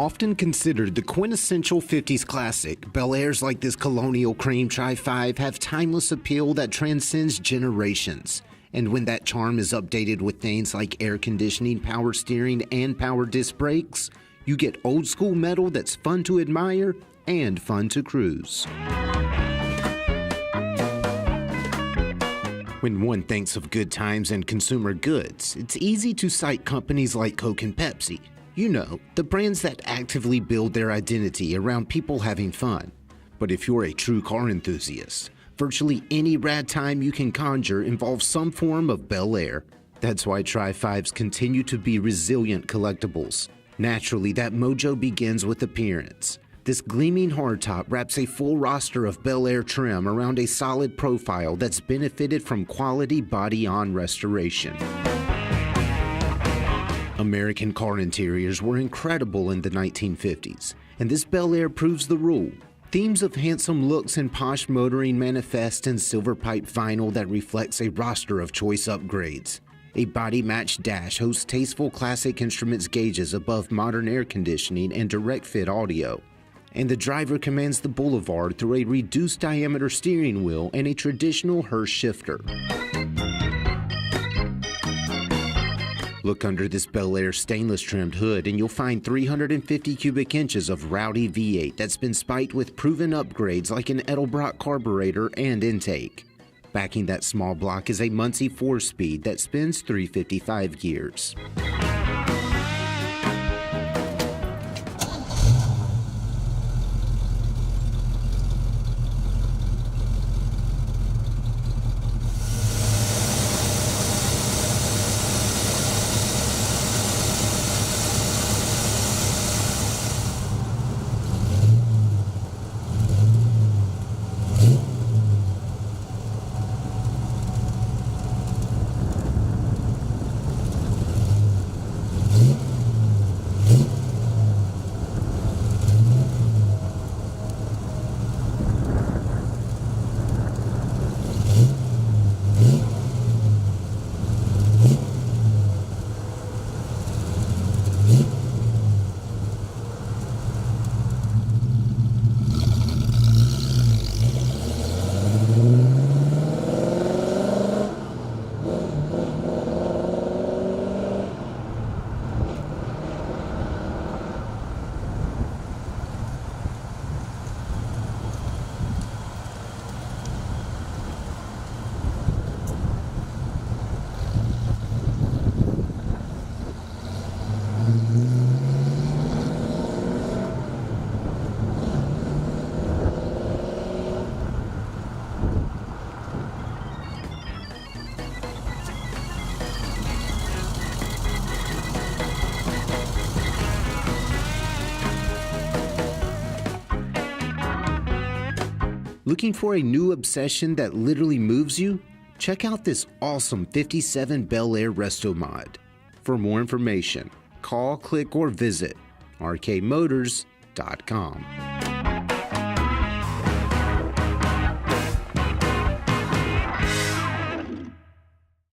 Often considered the quintessential 50s classic, Bel Airs like this colonial cream Tri-5 have timeless appeal that transcends generations. And when that charm is updated with things like air conditioning, power steering, and power disc brakes, you get old school metal that's fun to admire and fun to cruise. When one thinks of good times and consumer goods, it's easy to cite companies like Coke and Pepsi. You know, the brands that actively build their identity around people having fun. But if you're a true car enthusiast, virtually any rad time you can conjure involves some form of Bel Air. That's why Tri-5s continue to be resilient collectibles. Naturally, that mojo begins with appearance. This gleaming hardtop wraps a full roster of Bel Air trim around a solid profile that's benefited from quality body-on restoration. American car interiors were incredible in the 1950s, and this Bel Air proves the rule. Themes of handsome looks and posh motoring manifest in silver pipe vinyl that reflects a roster of choice upgrades. A body-matched dash hosts tasteful classic instruments gauges above modern air conditioning and direct fit audio. And the driver commands the boulevard through a reduced diameter steering wheel and a traditional Hurst shifter. Look under this Bel Air stainless trimmed hood and you'll find 350 cubic inches of rowdy V8 that's been spiked with proven upgrades like an Edelbrock carburetor and intake. Backing that small block is a Muncie 4-speed that spins 355 gears. Looking for a new obsession that literally moves you? Check out this awesome 57 Bel Air Resto Mod. For more information, call, click, or visit rkmotors.com.